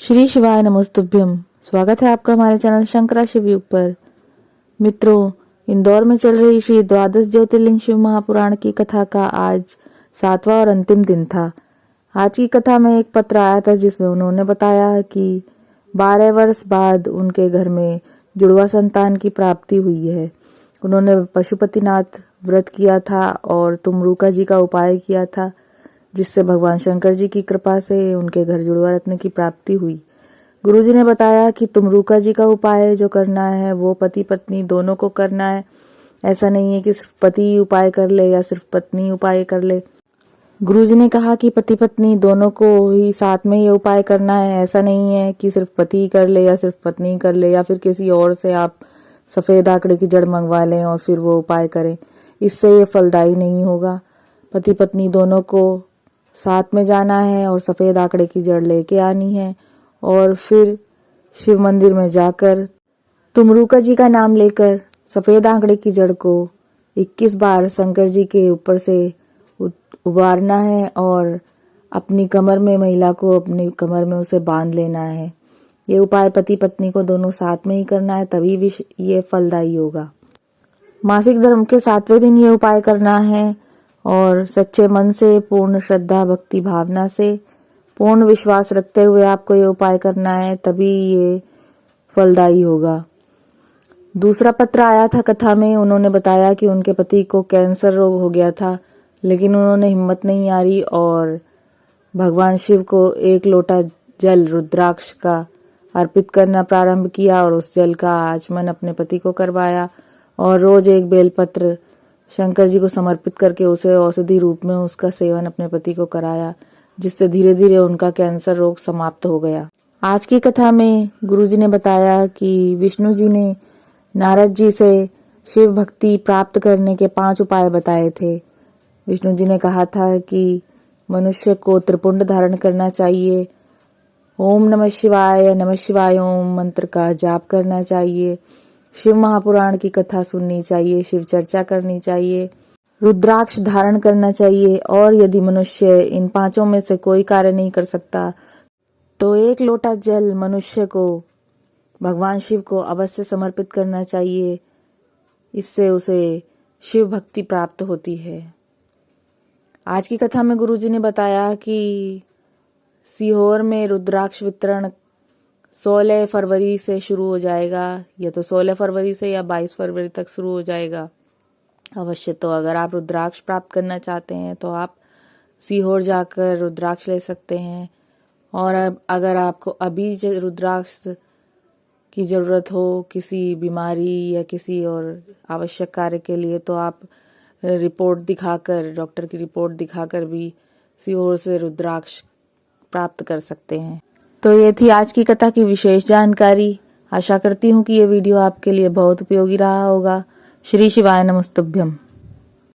श्री शिवाय नमस्तुभ्यम। स्वागत है आपका हमारे चैनल शंकरा शिवयुग पर। मित्रों, इंदौर में चल रही श्री द्वादश ज्योतिर्लिंग शिव महापुराण की कथा का आज 7वां और अंतिम दिन था। आज की कथा में एक पत्र आया था जिसमें उन्होंने बताया कि 12 वर्ष बाद उनके घर में जुड़वा संतान की प्राप्ति हुई है। उन्होंने पशुपतिनाथ व्रत किया था और तुमरुका जी का उपाय किया था, जिससे भगवान शंकर जी की कृपा से उनके घर जुड़वा रत्न की प्राप्ति हुई। गुरुजी ने बताया कि तुमरुका जी का उपाय जो करना है वो पति पत्नी दोनों को करना है। ऐसा नहीं है कि सिर्फ पति उपाय कर ले या सिर्फ पत्नी उपाय कर ले। गुरुजी ने कहा कि पति पत्नी दोनों को ही साथ में ये उपाय करना है। ऐसा नहीं है कि सिर्फ पति कर ले या सिर्फ पत्नी कर ले या फिर किसी और से आप सफेद आंकड़े की जड़ मंगवा लें और फिर वो उपाय करें। इससे ये फलदायी नहीं होगा। पति पत्नी दोनों को साथ में जाना है और सफेद आंकड़े की जड़ लेके आनी है और फिर शिव मंदिर में जाकर तुमरुका जी का नाम लेकर सफेद आंकड़े की जड़ को 21 बार शंकर जी के ऊपर से उबारना है और अपनी कमर में महिला को अपनी कमर में उसे बांध लेना है। ये उपाय पति पत्नी को दोनों साथ में ही करना है, तभी भी ये फलदायी होगा। मासिक धर्म के 7वें दिन ये उपाय करना है और सच्चे मन से, पूर्ण श्रद्धा भक्ति भावना से, पूर्ण विश्वास रखते हुए आपको ये उपाय करना है, तभी ये फलदायी होगा। दूसरा पत्र आया था कथा में। उन्होंने बताया कि उनके पति को कैंसर रोग हो गया था, लेकिन उन्होंने हिम्मत नहीं हारी और भगवान शिव को 1 लोटा जल रुद्राक्ष का अर्पित करना प्रारंभ किया और उस जल का आचमन अपने पति को करवाया और रोज 1 बेलपत्र शंकर जी को समर्पित करके उसे औषधि रूप में उसका सेवन अपने पति को कराया, जिससे धीरे धीरे उनका कैंसर रोग समाप्त हो गया। आज की कथा में गुरुजी ने बताया कि विष्णु जी ने नारद जी से शिव भक्ति प्राप्त करने के 5 उपाय बताए थे। विष्णु जी ने कहा था कि मनुष्य को त्रिपुंड धारण करना चाहिए, ओम नमः शिवाय ओम मंत्र का जाप करना चाहिए, शिव महापुराण की कथा सुननी चाहिए, शिव चर्चा करनी चाहिए, रुद्राक्ष धारण करना चाहिए और यदि मनुष्य इन 5 में से कोई कार्य नहीं कर सकता तो 1 लोटा जल मनुष्य को भगवान शिव को अवश्य समर्पित करना चाहिए। इससे उसे शिव भक्ति प्राप्त होती है। आज की कथा में गुरुजी ने बताया कि सीहोर में रुद्राक्ष वितरण 16 फरवरी से शुरू हो जाएगा, या तो 16 फरवरी से या 22 फरवरी तक शुरू हो जाएगा। अवश्य तो अगर आप रुद्राक्ष प्राप्त करना चाहते हैं तो आप सीहोर जाकर रुद्राक्ष ले सकते हैं। और अगर आपको अभी रुद्राक्ष की ज़रूरत हो किसी बीमारी या किसी और आवश्यक कार्य के लिए, तो आप रिपोर्ट दिखाकर, डॉक्टर की रिपोर्ट दिखाकर भी सीहोर से रुद्राक्ष प्राप्त कर सकते हैं। तो ये थी आज की कथा की विशेष जानकारी। आशा करती हूँ कि ये वीडियो आपके लिए बहुत उपयोगी रहा होगा। श्री शिवाय नमस्तुभ्यम।